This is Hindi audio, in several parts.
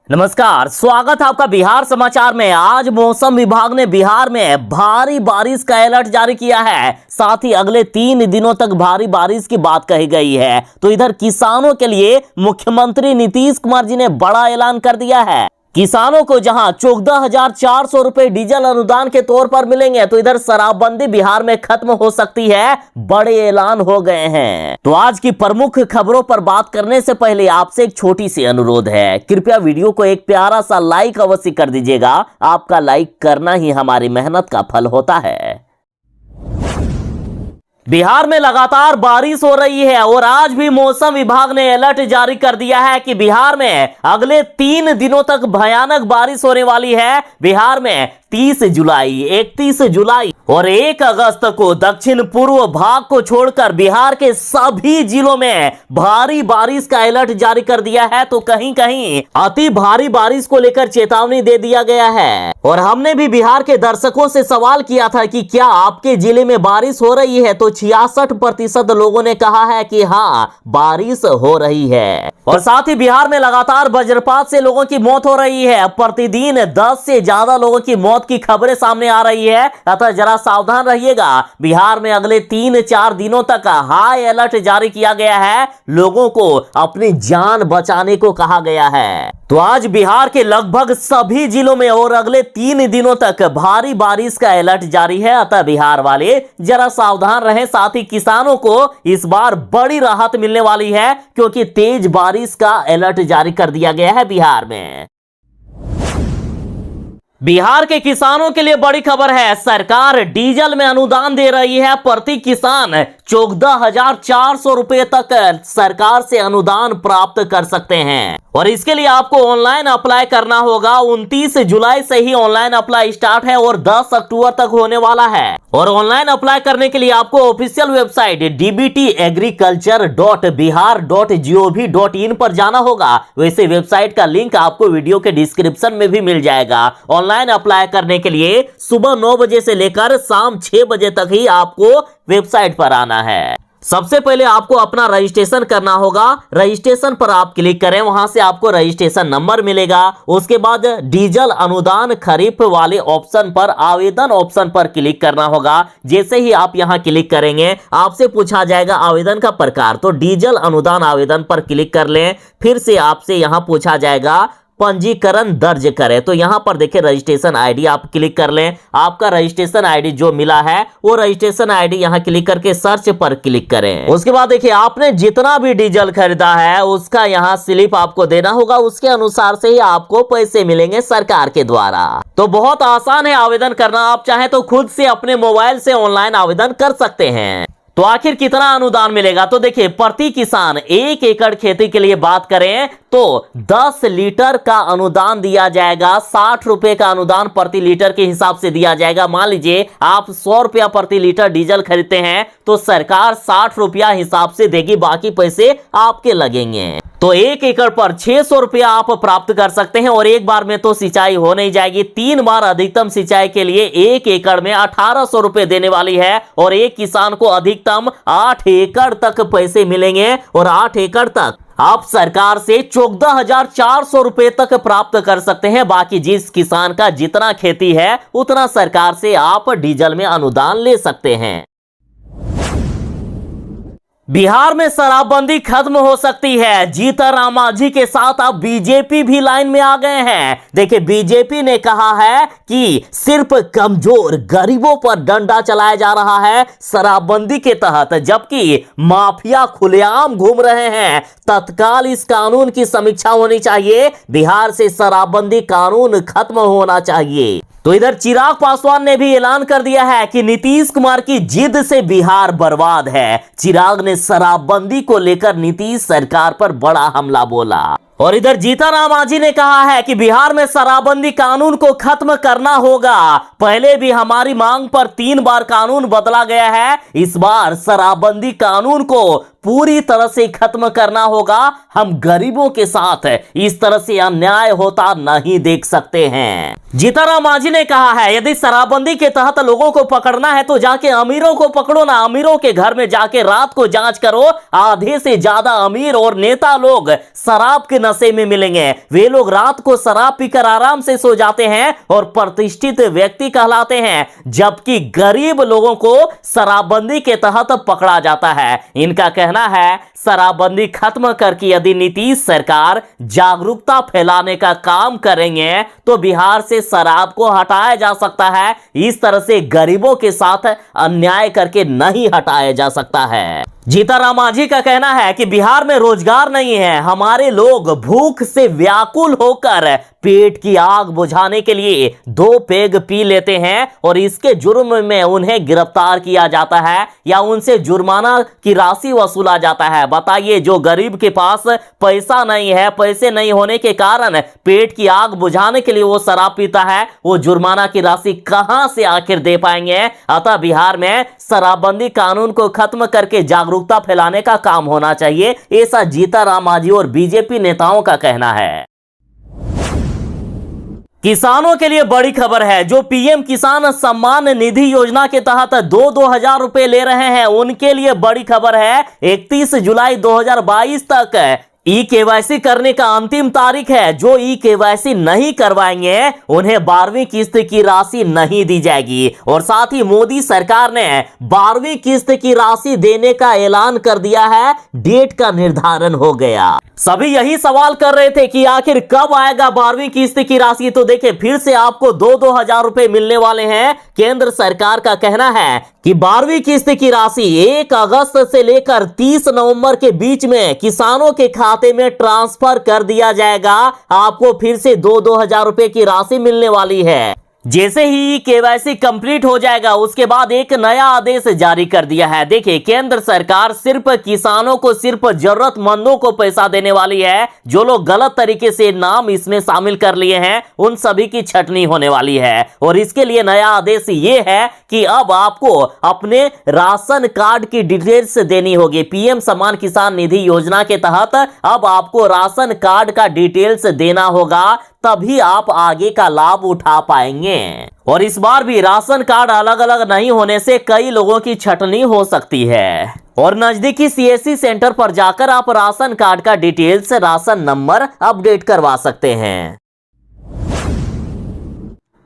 नमस्कार, स्वागत है आपका बिहार समाचार में। आज मौसम विभाग ने बिहार में भारी बारिश का अलर्ट जारी किया है। साथ ही अगले 3 दिनों तक भारी बारिश की बात कही गई है। तो इधर किसानों के लिए मुख्यमंत्री नीतीश कुमार जी ने बड़ा ऐलान कर दिया है। किसानों को जहां 14,400 रुपए डीजल अनुदान के तौर पर मिलेंगे, तो इधर शराबबंदी बिहार में खत्म हो सकती है। बड़े ऐलान हो गए हैं। तो आज की प्रमुख खबरों पर बात करने से पहले आपसे एक छोटी सी अनुरोध है, कृपया वीडियो को एक प्यारा सा लाइक अवश्य कर दीजिएगा। आपका लाइक करना ही हमारी मेहनत का फल होता है। बिहार में लगातार बारिश हो रही है और आज भी मौसम विभाग ने अलर्ट जारी कर दिया है कि बिहार में अगले 3 दिनों तक भयानक बारिश होने वाली है। बिहार में 30 जुलाई, 31 जुलाई और 1 अगस्त को दक्षिण पूर्व भाग को छोड़कर बिहार के सभी जिलों में भारी बारिश का अलर्ट जारी कर दिया है। तो कहीं कहीं अति भारी बारिश को लेकर चेतावनी दे दिया गया है। और हमने भी बिहार के दर्शकों से सवाल किया था कि क्या आपके जिले में बारिश हो रही है, तो 66% लोगों ने कहा है कि हाँ, बारिश हो रही है। और साथ ही बिहार में लगातार वज्रपात से लोगों की मौत हो रही है। प्रतिदिन 10 से ज्यादा लोगों की मौत की खबरें सामने आ रही है। अतः जरा सावधान रहिएगा। बिहार में अगले 3-4 दिनों तक हाई अलर्ट जारी किया गया है। लोगों को अपनी जान बचाने को कहा गया है। तो आज बिहार के लगभग सभी जिलों में और अगले 3 दिनों तक भारी बारिश का अलर्ट जारी है। अतः बिहार वाले जरा सावधान रहें। साथ ही किसानों को इस बार बड़ी राहत मिलने वाली है, क्योंकि तेज बारिश का अलर्ट जारी कर दिया गया है बिहार में। बिहार के किसानों के लिए बड़ी खबर है। सरकार डीजल में अनुदान दे रही है। प्रति किसान 14,400 रुपए तक सरकार से अनुदान प्राप्त कर सकते हैं। और इसके लिए आपको ऑनलाइन अप्लाई करना होगा। 29 जुलाई से ही ऑनलाइन अप्लाई स्टार्ट है और 10 अक्टूबर तक होने वाला है। और ऑनलाइन अप्लाई करने के लिए आपको ऑफिशियल वेबसाइट dbtagriculture.bihar.gov.in पर जाना होगा। वैसे वेबसाइट का लिंक आपको वीडियो के डिस्क्रिप्शन में भी मिल जाएगा। ऑनलाइन अप्लाई करने के लिए सुबह 9 बजे से लेकर शाम 6 बजे तक ही आपको वेबसाइट पर आना है। सबसे पहले आपको अपना रजिस्ट्रेशन करना होगा। रजिस्ट्रेशन पर आप क्लिक करें, वहां से आपको रजिस्ट्रेशन नंबर मिलेगा। उसके बाद डीजल अनुदान खरीफ वाले ऑप्शन पर, आवेदन ऑप्शन पर क्लिक करना होगा। जैसे ही आप यहां क्लिक करेंगे, आपसे पूछा जाएगा आवेदन का प्रकार। तो डीजल अनुदान आवेदन पर क्लिक कर लें। फिर से आपसे यहां पूछा जाएगा पंजीकरण दर्ज करें। तो यहां पर देखिए रजिस्ट्रेशन आईडी आप क्लिक कर लें। आपका रजिस्ट्रेशन आईडी जो मिला है वो रजिस्ट्रेशन आईडी यहां क्लिक करके सर्च पर क्लिक करें। उसके बाद देखिए आपने जितना भी डीजल खरीदा है उसका यहां स्लिप आपको देना होगा। उसके अनुसार से ही आपको पैसे मिलेंगे सरकार के द्वारा। तो बहुत आसान है आवेदन करना। आप चाहें तो खुद से अपने मोबाइल से ऑनलाइन आवेदन कर सकते हैं। तो आखिर कितना अनुदान मिलेगा, तो देखिए प्रति किसान 1 एकड़ खेती के लिए बात करें तो 10 लीटर का अनुदान दिया जाएगा। 60 रुपए का अनुदान प्रति लीटर के हिसाब से दिया जाएगा। मान लीजिए आप 100 रुपया प्रति लीटर डीजल खरीदते हैं तो सरकार 60 रुपया हिसाब से देगी, बाकी पैसे आपके लगेंगे। तो 1 एकड़ पर 600 रुपया आप प्राप्त कर सकते हैं। और एक बार में तो सिंचाई हो नहीं जाएगी, 3 बार अधिकतम सिंचाई के लिए 1 एकड़ में 1800 रुपए देने वाली है। और एक किसान को अधिकतम 8 एकड़ तक पैसे मिलेंगे। और 8 एकड़ तक आप सरकार से 14,400 रुपए तक प्राप्त कर सकते हैं। बाकी जिस किसान का जितना खेती है उतना सरकार से आप डीजल में अनुदान ले सकते हैं। बिहार में शराबबंदी खत्म हो सकती है। जीतन राम मांझी के साथ अब बीजेपी भी लाइन में आ गए हैं। देखिए बीजेपी ने कहा है कि सिर्फ कमजोर गरीबों पर डंडा चलाया जा रहा है शराबबंदी के तहत, जबकि माफिया खुलेआम घूम रहे हैं। तत्काल इस कानून की समीक्षा होनी चाहिए। बिहार से शराबबंदी कानून खत्म होना चाहिए। तो इधर चिराग पासवान ने भी ऐलान कर दिया है कि नीतीश कुमार की जिद से बिहार बर्बाद है। चिराग ने शराबबंदी को लेकर नीतीश सरकार पर बड़ा हमला बोला। और इधर जीतन राम मांझी ने कहा है कि बिहार में शराबबंदी कानून को खत्म करना होगा। पहले भी हमारी मांग पर 3 बार कानून बदला गया है। इस बार शराबबंदी कानून को पूरी तरह से खत्म करना होगा। हम गरीबों के साथ इस तरह से अन्याय होता नहीं देख सकते हैं। जीतनराम मांझी ने कहा है, यदि शराबबंदी के तहत लोगों को पकड़ना है तो जाके अमीरों को पकड़ो ना, अमीरों के घर में जाके रात को जांच करो। आधे से ज्यादा अमीर और नेता लोग शराब के नशे में मिलेंगे। वे लोग रात को शराब पीकर आराम से सो जाते हैं और प्रतिष्ठित व्यक्ति कहलाते हैं, जबकि गरीब लोगों को शराबबंदी के तहत पकड़ा जाता है। इनका कहना है, शराबबंदी खत्म करके यदि नीतीश सरकार जागरूकता फैलाने का काम करेंगे तो बिहार से शराब को हटाया जा सकता है। इस तरह से गरीबों के साथ अन्याय करके नहीं हटाया जा सकता है। जीतनराम मांझी का कहना है कि बिहार में रोजगार नहीं है, हमारे लोग भूख से व्याकुल होकर पेट की आग बुझाने के लिए 2 पेग पी लेते हैं और इसके जुर्म में उन्हें गिरफ्तार किया जाता है या उनसे जुर्माना की राशि वसूला जाता है। बताइए, जो गरीब के पास पैसा नहीं है, पैसे नहीं होने के कारण पेट की आग बुझाने के लिए वो शराब पीता है, वो जुर्माना की राशि कहां से आखिर दे पाएंगे। अतः बिहार में शराबबंदी कानून को खत्म करके जागरूकता फैलाने का काम होना चाहिए, ऐसा जीतनराम मांझी और बीजेपी नेताओं का कहना है। किसानों के लिए बड़ी खबर है। जो पीएम किसान सम्मान निधि योजना के तहत 2-2 हजार रुपए ले रहे हैं, उनके लिए बड़ी खबर है। 31 जुलाई 2022 तक ई-केवाईसी करने का अंतिम तारीख है। जो ई-केवाईसी नहीं करवाएंगे उन्हें 12वीं किस्त की राशि नहीं दी जाएगी। और साथ ही मोदी सरकार ने 12वीं किस्त की राशि देने का ऐलान कर दिया है, डेट का निर्धारण हो गया। सभी यही सवाल कर रहे थे कि आखिर कब आएगा 12वीं किस्त की राशि। तो देखिए, फिर से आपको 2-2 हजार रुपए मिलने वाले हैं। केंद्र सरकार का कहना है कि 12वीं किस्त की राशि 1 अगस्त से लेकर 30 नवंबर के बीच में किसानों के खाते में ट्रांसफर कर दिया जाएगा। आपको फिर से 2-2 हजार रुपए की राशि मिलने वाली है। जैसे ही केवाईसी कंप्लीट हो जाएगा उसके बाद एक नया आदेश जारी कर दिया है। देखिए, केंद्र सरकार सिर्फ किसानों को, सिर्फ जरूरतमंदों को पैसा देने वाली है। जो लोग गलत तरीके से नाम इसमें शामिल कर लिए हैं उन सभी की छटनी होने वाली है। और इसके लिए नया आदेश ये है कि अब आपको अपने राशन कार्ड की डिटेल्स देनी होगी। पीएम सम्मान किसान निधि योजना के तहत अब आपको राशन कार्ड का डिटेल्स देना होगा, तभी आप आगे का लाभ उठा पाएंगे। और इस बार भी राशन कार्ड अलग अलग नहीं होने से कई लोगों की छटनी हो सकती है। और नजदीकी सीएससी सेंटर पर जाकर आप राशन कार्ड का डिटेल्स, राशन नंबर अपडेट करवा सकते हैं।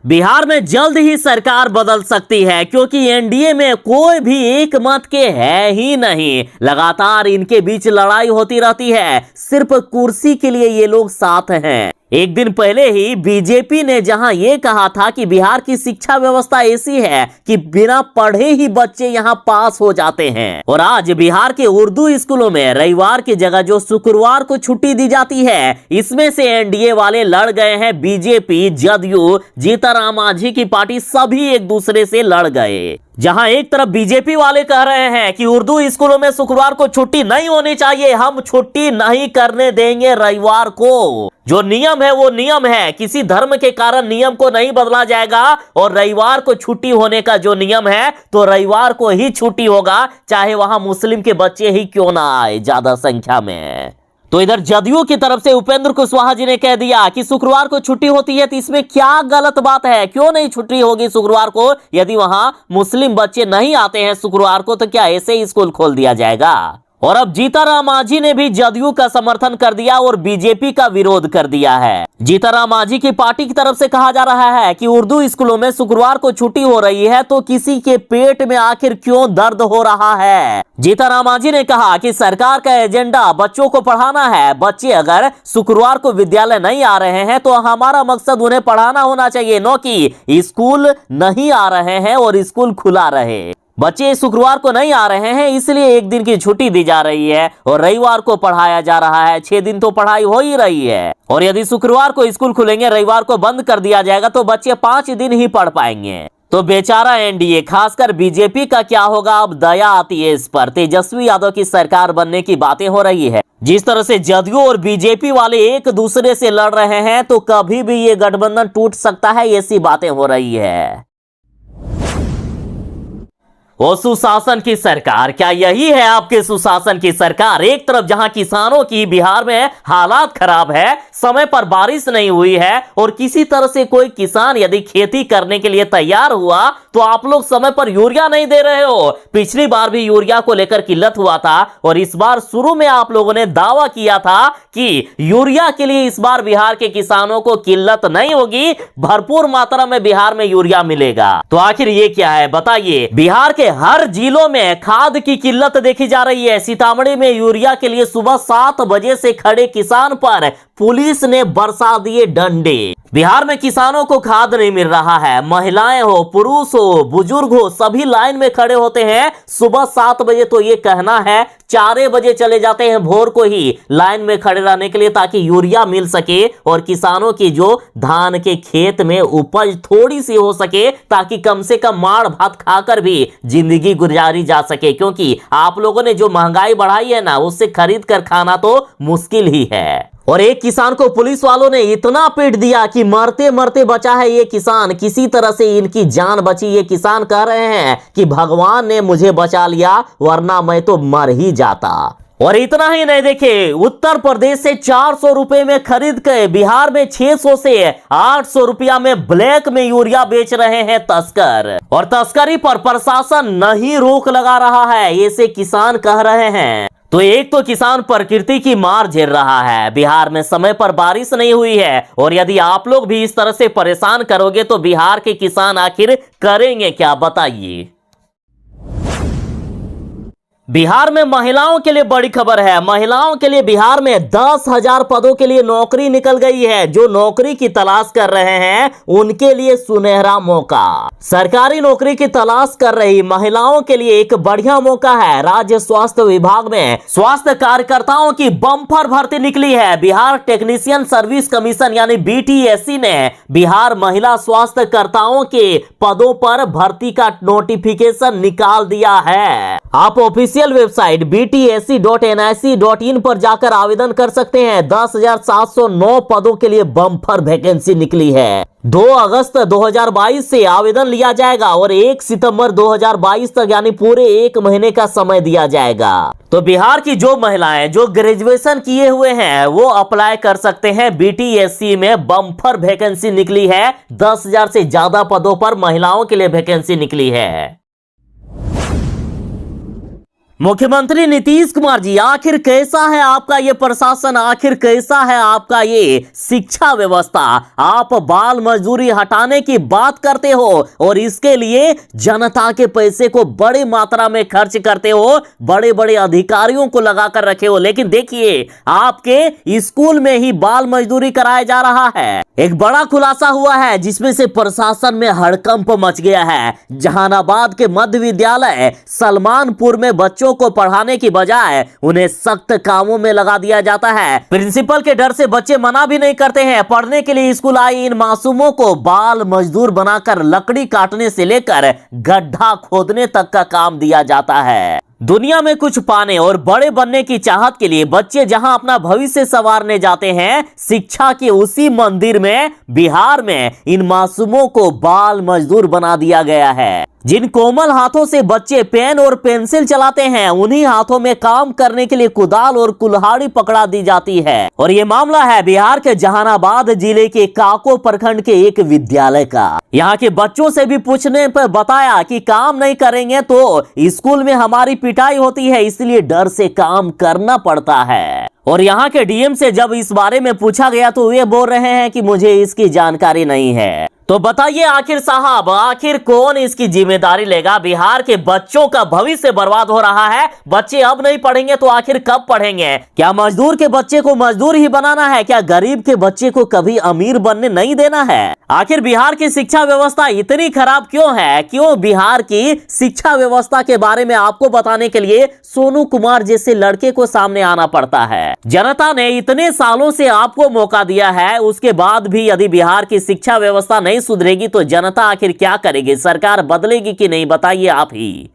बिहार में जल्द ही सरकार बदल सकती है, क्योंकि एनडीए में कोई भी एक मत के है ही नहीं। लगातार इनके बीच लड़ाई होती रहती है, सिर्फ कुर्सी के लिए ये लोग साथ हैं। एक दिन पहले ही बीजेपी ने जहां ये कहा था कि बिहार की शिक्षा व्यवस्था ऐसी है कि बिना पढ़े ही बच्चे यहां पास हो जाते हैं, और आज बिहार के उर्दू स्कूलों में रविवार की जगह जो शुक्रवार को छुट्टी दी जाती है, इसमें से एनडीए वाले लड़ गए हैं। बीजेपी, जदयू, जीतनराम मांझी की पार्टी सभी एक दूसरे से लड़ गए। जहां एक तरफ बीजेपी वाले कह रहे हैं कि उर्दू स्कूलों में शुक्रवार को छुट्टी नहीं होनी चाहिए, हम छुट्टी नहीं करने देंगे रविवार को। जो नियम है वो नियम है, किसी धर्म के कारण नियम को नहीं बदला जाएगा। और रविवार को छुट्टी होने का जो नियम है तो रविवार को ही छुट्टी होगा, चाहे वहां मुस्लिम के बच्चे ही क्यों ना आए ज्यादा संख्या में। तो इधर जदयू की तरफ से उपेंद्र कुशवाहा जी ने कह दिया कि शुक्रवार को छुट्टी होती है तो इसमें क्या गलत बात है, क्यों नहीं छुट्टी होगी शुक्रवार को। यदि वहां मुस्लिम बच्चे नहीं आते हैं शुक्रवार को तो क्या ऐसे ही स्कूल खोल दिया जाएगा। और अब जीतनराम मांझी ने भी जदयू का समर्थन कर दिया और बीजेपी का विरोध कर दिया है। जीतनराम मांझी की पार्टी की तरफ से कहा जा रहा है कि उर्दू स्कूलों में शुक्रवार को छुट्टी हो रही है तो किसी के पेट में आखिर क्यों दर्द हो रहा है। जीतनराम मांझी ने कहा कि सरकार का एजेंडा बच्चों को पढ़ाना है। बच्चे अगर शुक्रवार को विद्यालय नहीं आ रहे हैं तो हमारा मकसद उन्हें पढ़ाना होना चाहिए, न कि स्कूल नहीं आ रहे हैं और स्कूल खुला रहे। बच्चे शुक्रवार को नहीं आ रहे हैं इसलिए एक दिन की छुट्टी दी जा रही है और रविवार को पढ़ाया जा रहा है। 6 दिन तो पढ़ाई हो ही रही है। और यदि शुक्रवार को स्कूल खुलेंगे, रविवार को बंद कर दिया जाएगा तो बच्चे 5 दिन ही पढ़ पाएंगे। तो बेचारा एनडीए, खासकर बीजेपी का क्या होगा, अब दया आती है इस पर। तेजस्वी यादव की सरकार बनने की बातें हो रही है। जिस तरह से जदयू और बीजेपी वाले एक दूसरे से लड़ रहे हैं तो कभी भी ये गठबंधन टूट सकता है, ऐसी बातें हो रही है। वो सुशासन की सरकार, क्या यही है आपके सुशासन की सरकार? एक तरफ जहां किसानों की बिहार में हालात खराब है, समय पर बारिश नहीं हुई है और किसी तरह से कोई किसान यदि खेती करने के लिए तैयार हुआ तो आप लोग समय पर यूरिया नहीं दे रहे हो। पिछली बार भी यूरिया को लेकर किल्लत हुआ था और इस बार शुरू में आप लोगों ने दावा किया था कि यूरिया के लिए इस बार बिहार के किसानों को किल्लत नहीं होगी, भरपूर मात्रा में बिहार में यूरिया मिलेगा। तो आखिर ये क्या है बताइए? बिहार के हर जिलों में खाद की किल्लत देखी जा रही है। सीतामढ़ी में यूरिया के लिए सुबह 7 बजे से खड़े किसान पर पुलिस ने बरसा दिए डंडे। बिहार में किसानों को खाद नहीं मिल रहा है। महिलाएं हो, पुरुष हो, बुजुर्ग हो, सभी लाइन में खड़े होते हैं सुबह 7 बजे। तो ये कहना है 4 बजे चले जाते हैं भोर को ही लाइन में खड़े रहने के लिए ताकि यूरिया मिल सके और किसानों की जो धान के खेत में उपज थोड़ी सी हो सके ताकि कम से कम माड़ भात खाकर भी जिंदगी गुजारी जा सके। क्योंकि आप लोगों ने जो महंगाई बढ़ाई है ना, उससे खरीद कर खाना तो मुश्किल ही है। और एक किसान को पुलिस वालों ने इतना पीट दिया कि मरते मरते बचा है ये किसान। किसी तरह से इनकी जान बची। ये किसान कह रहे हैं कि भगवान ने मुझे बचा लिया वरना मैं तो मर ही जाता। और इतना ही नहीं, देखे उत्तर प्रदेश से 400 रुपए में खरीद के बिहार में 600 से 800 रुपया में ब्लैक में यूरिया बेच रहे हैं तस्कर। और तस्करी पर प्रशासन नहीं रोक लगा रहा है, ऐसे किसान कह रहे हैं। तो एक तो किसान प्रकृति की मार झेल रहा है, बिहार में समय पर बारिश नहीं हुई है और यदि आप लोग भी इस तरह से परेशान करोगे तो बिहार के किसान आखिर करेंगे क्या बताइए? बिहार में महिलाओं के लिए बड़ी खबर है। महिलाओं के लिए बिहार में 10,000 पदों के लिए नौकरी निकल गई है। जो नौकरी की तलाश कर रहे हैं उनके लिए सुनहरा मौका। सरकारी नौकरी की तलाश कर रही महिलाओं के लिए एक बढ़िया मौका है। राज्य स्वास्थ्य विभाग में स्वास्थ्य कार्यकर्ताओं की बम्पर भर्ती निकली है। बिहार टेक्नीशियन सर्विस कमीशन यानी BTSC ने बिहार महिला स्वास्थ्य कर्ताओं के पदों पर भर्ती का नोटिफिकेशन निकाल दिया है। आप ऑफिशियल वेबसाइट btsc.nic.in पर जाकर आवेदन कर सकते हैं। 10,709 पदों के लिए बम्पर वैकेंसी निकली है। 2 अगस्त 2022 से आवेदन लिया जाएगा और 1 सितंबर 2022 तक यानी पूरे 1 महीने का समय दिया जाएगा। तो बिहार की जो महिलाएं जो ग्रेजुएशन किए हुए हैं वो अप्लाई कर सकते हैं। BTSC में बम्पर वैकेंसी निकली है। 10,000 से ज्यादा पदों पर महिलाओं के लिए वैकेंसी निकली है। मुख्यमंत्री नीतीश कुमार जी, आखिर कैसा है आपका ये प्रशासन? आखिर कैसा है आपका ये शिक्षा व्यवस्था? आप बाल मजदूरी हटाने की बात करते हो और इसके लिए जनता के पैसे को बड़ी मात्रा में खर्च करते हो, बड़े बड़े अधिकारियों को लगाकर रखे हो। लेकिन देखिए आपके स्कूल में ही बाल मजदूरी कराया जा रहा है। एक बड़ा खुलासा हुआ है जिसमें से प्रशासन में हड़कंप मच गया है। जहानाबाद के मध्य विद्यालय सलमानपुर में बच्चों को पढ़ाने की बजाय उन्हें सख्त कामों में लगा दिया जाता है। प्रिंसिपल के डर से बच्चे मना भी नहीं करते हैं। पढ़ने के लिए स्कूल आई इन मासूमों को बाल मजदूर बनाकर लकड़ी काटने से लेकर गड्ढा खोदने तक का काम दिया जाता है। दुनिया में कुछ पाने और बड़े बनने की चाहत के लिए बच्चे जहां अपना भविष्य संवारने जाते हैं, शिक्षा के उसी मंदिर में बिहार में इन मासूमों को बाल मजदूर बना दिया गया है। जिन कोमल हाथों से बच्चे पेन और पेंसिल चलाते हैं उन्हीं हाथों में काम करने के लिए कुदाल और कुल्हाड़ी पकड़ा दी जाती है। और ये मामला है बिहार के जहानाबाद जिले के काको प्रखंड के एक विद्यालय का। यहाँ के बच्चों से भी पूछने पर बताया कि काम नहीं करेंगे तो स्कूल में हमारी पिटाई होती है, इसलिए डर से काम करना पड़ता है। और यहाँ के DM से जब इस बारे में पूछा गया तो वे बोल रहे हैं कि मुझे इसकी जानकारी नहीं है। तो बताइए आखिर साहब, आखिर कौन इसकी जिम्मेदारी लेगा? बिहार के बच्चों का भविष्य बर्बाद हो रहा है। बच्चे अब नहीं पढ़ेंगे तो आखिर कब पढ़ेंगे? क्या मजदूर के बच्चे को मजदूर ही बनाना है? क्या गरीब के बच्चे को कभी अमीर बनने नहीं देना है? आखिर बिहार की शिक्षा व्यवस्था इतनी खराब क्यों है? क्यों बिहार की शिक्षा व्यवस्था के बारे में आपको बताने के लिए सोनू कुमार जैसे लड़के को सामने आना पड़ता है। जनता ने इतने सालों से आपको मौका दिया है, उसके बाद भी यदि बिहार की शिक्षा व्यवस्था नहीं सुधरेगी तो जनता आखिर क्या करेगी? सरकार बदलेगी कि नहीं, बताइए आप ही।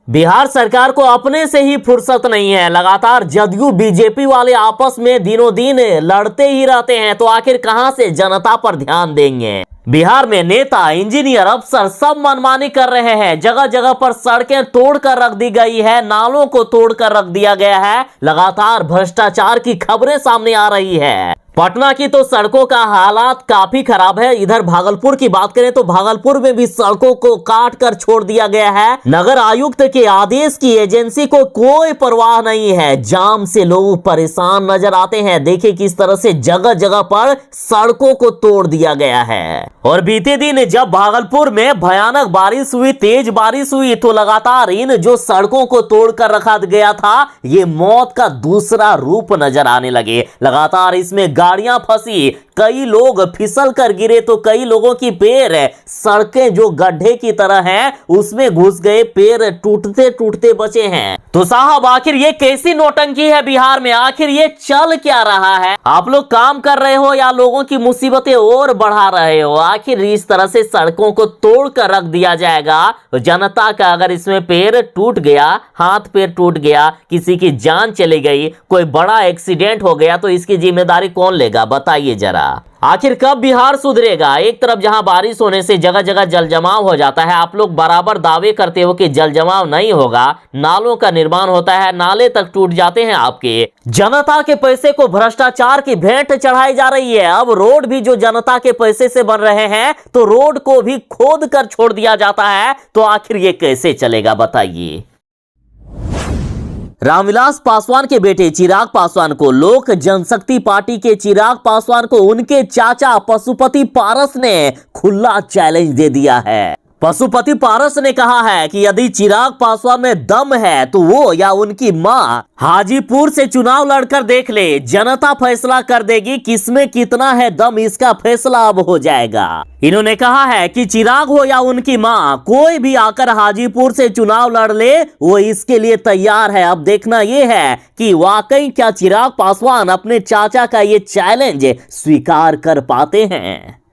बिहार सरकार को अपने से ही फुर्सत नहीं है। लगातार जदयू बीजेपी वाले आपस में दिनों दिन लड़ते ही रहते हैं, तो आखिर कहां से जनता पर ध्यान देंगे। बिहार में नेता, इंजीनियर, अफसर सब मनमानी कर रहे हैं। जगह जगह पर सड़कें तोड़कर रख दी गई है, नालों को तोड़कर रख दिया गया है। लगातार भ्रष्टाचार की खबरें सामने आ रही है। पटना की तो सड़कों का हालात काफी खराब है। इधर भागलपुर की बात करें तो भागलपुर में भी सड़कों को काट कर छोड़ दिया गया है। नगर आयुक्त के आदेश की एजेंसी को कोई परवाह नहीं है। जाम से लोग परेशान नजर आते हैं। देखिए किस तरह से जगह जगह पर सड़कों को तोड़ दिया गया है। और बीते दिन जब भागलपुर में भयानक बारिश हुई, तेज बारिश हुई, तो लगातार इन जो सड़कों को तोड़कर रखा गया था, ये मौत का दूसरा रूप नजर आने लगे। लगातार इसमें गाड़ियां फंसी, कई लोग फिसल कर गिरे, तो कई लोगों की पैर सड़कें जो गड्ढे की तरह हैं उसमें घुस गए, पैर टूटते टूटते बचे हैं। तो साहब आखिर ये कैसी नौटंकी है बिहार में? आखिर ये चल क्या रहा है? आप लोग काम कर रहे हो या लोगों की मुसीबतें और बढ़ा रहे हो? आखिर इस तरह से सड़कों को तोड़ कर रख दिया जाएगा तो जनता का अगर इसमें पैर टूट गया, हाथ पैर टूट गया, किसी की जान चली गई, कोई बड़ा एक्सीडेंट हो गया, तो इसकी जिम्मेदारी कौन लेगा? बताइए जरा। आखिर कब बिहार सुधरेगा? एक तरफ जहां बारिश होने से जगह जगह जल जमाव हो जाता है, आप लोग बराबर दावे करते हो कि जल जमाव नहीं होगा, नालों का निर्माण होता है, नाले तक टूट जाते हैं आपके। जनता के पैसे को भ्रष्टाचार की भेंट चढ़ाई जा रही है। अब रोड भी जो जनता के पैसे से बन रहे हैं, तो रोड को भी खोद कर छोड़ दिया जाता है। तो आखिर ये कैसे चलेगा बताइए। रामविलास पासवान के बेटे चिराग पासवान को लोक जनशक्ति पार्टी के चिराग पासवान को उनके चाचा पशुपति पारस ने खुला चैलेंज दे दिया है। पशुपति पारस ने कहा है कि यदि चिराग पासवान में दम है तो वो या उनकी मां हाजीपुर से चुनाव लड़कर देख ले। जनता फैसला कर देगी किसमें कितना है दम, इसका फैसला अब हो जाएगा। इन्होंने कहा है कि चिराग हो या उनकी मां, कोई भी आकर हाजीपुर से चुनाव लड़ ले, वो इसके लिए तैयार है। अब देखना यह है कि वाकई क्या चिराग पासवान अपने चाचा का ये चैलेंज स्वीकार कर पाते हैं।